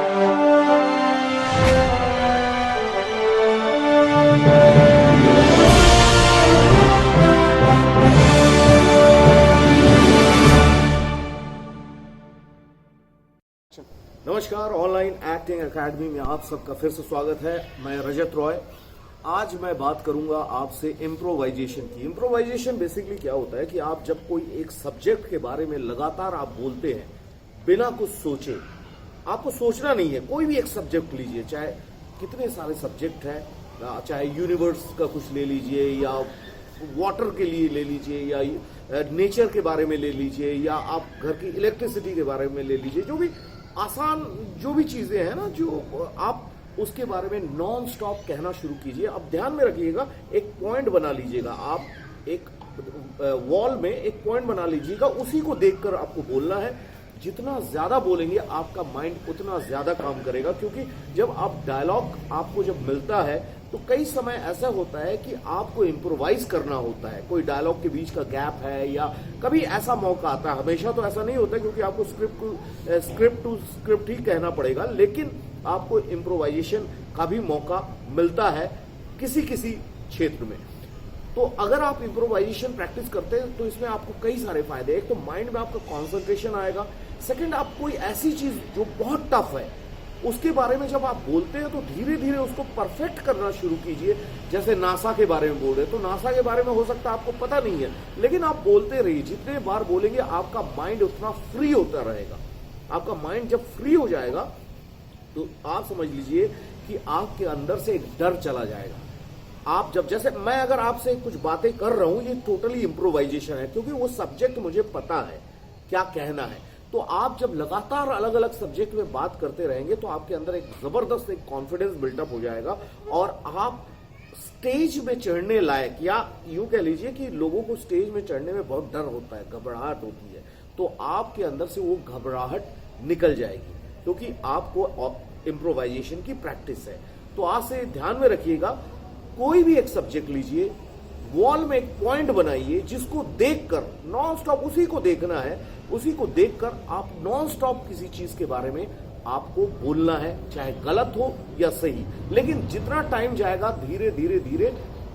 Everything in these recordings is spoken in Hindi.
नमस्कार, ऑनलाइन एक्टिंग एकेडमी में आप सबका फिर से स्वागत है। मैं रजत रॉय। आज मैं बात करूंगा आपसे इम्प्रोवाइजेशन की। इम्प्रोवाइजेशन बेसिकली क्या होता है कि आप जब कोई एक सब्जेक्ट के बारे में लगातार आप बोलते हैं बिना कुछ सोचे, आपको सोचना नहीं है, कोई भी एक सब्जेक्ट लीजिए, चाहे कितने सारे सब्जेक्ट हैं, चाहे यूनिवर्स का कुछ ले लीजिए या वाटर के लिए ले लीजिए या नेचर के बारे में ले लीजिए या आप घर की इलेक्ट्रिसिटी के बारे में ले लीजिए, जो भी आसान जो भी चीजें हैं ना, जो आप उसके बारे में नॉन स्टॉप कहना शुरू कीजिए। अब ध्यान में रखिएगा, एक पॉइंट बना लीजिएगा, आप एक वॉल में एक पॉइंट बना लीजिएगा, उसी को देखकर आपको बोलना है। जितना ज्यादा बोलेंगे आपका माइंड उतना ज्यादा काम करेगा, क्योंकि जब आप डायलॉग आपको जब मिलता है तो कई समय ऐसा होता है कि आपको इम्प्रोवाइज करना होता है। कोई डायलॉग के बीच का गैप है या कभी ऐसा मौका आता है, हमेशा तो ऐसा नहीं होता क्योंकि आपको स्क्रिप्ट टू स्क्रिप्ट ही कहना पड़ेगा, लेकिन आपको इम्प्रोवाइजेशन का भी मौका मिलता है किसी किसी क्षेत्र में। तो अगर आप इम्प्रोवाइजेशन प्रैक्टिस करते हैं तो इसमें आपको कई सारे फायदे। एक तो माइंड में आपका कॉन्सेंट्रेशन आएगा। सेकंड, आप कोई ऐसी चीज जो बहुत टफ है उसके बारे में जब आप बोलते हैं तो धीरे धीरे उसको परफेक्ट करना शुरू कीजिए। जैसे नासा के बारे में बोल रहे, तो नासा के बारे में हो सकता है आपको पता नहीं है, लेकिन आप बोलते रहिए। जितने बार बोलेंगे आपका माइंड उतना फ्री होता रहेगा। आपका माइंड जब फ्री हो जाएगा तो आप समझ लीजिए कि आपके अंदर से एक डर चला जाएगा। आप जब, जैसे मैं अगर आपसे कुछ बातें कर रहा हूं, ये टोटली इम्प्रोवाइजेशन है, क्योंकि वो सब्जेक्ट मुझे पता है क्या कहना है। तो आप जब लगातार अलग अलग सब्जेक्ट में बात करते रहेंगे तो आपके अंदर एक जबरदस्त एक कॉन्फिडेंस बिल्टअप हो जाएगा और आप स्टेज में चढ़ने लायक, या यूं कह लीजिए कि लोगों को स्टेज में चढ़ने में बहुत डर होता है, घबराहट होती है, तो आपके अंदर से वो घबराहट निकल जाएगी, क्योंकि आपको इम्प्रोवाइजेशन की प्रैक्टिस है। तो आज से ध्यान में रखिएगा, कोई भी एक सब्जेक्ट लीजिए, वॉल में एक पॉइंट बनाइए जिसको देखकर नॉन स्टॉप उसी को देखना है, उसी को देखकर आप नॉन स्टॉप किसी चीज के बारे में आपको बोलना है, चाहे गलत हो या सही। लेकिन जितना टाइम जाएगा धीरे धीरे धीरे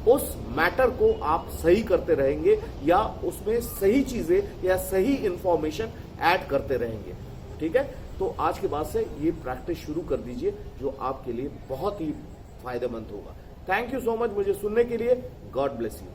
उस मैटर को आप सही करते रहेंगे या उसमें सही चीजें या सही इंफॉर्मेशन ऐड करते रहेंगे। ठीक है, तो आज के बाद से ये प्रैक्टिस शुरू कर दीजिए, जो आपके लिए बहुत ही फायदेमंद होगा। थैंक यू सो मच मुझे सुनने के लिए। God bless you.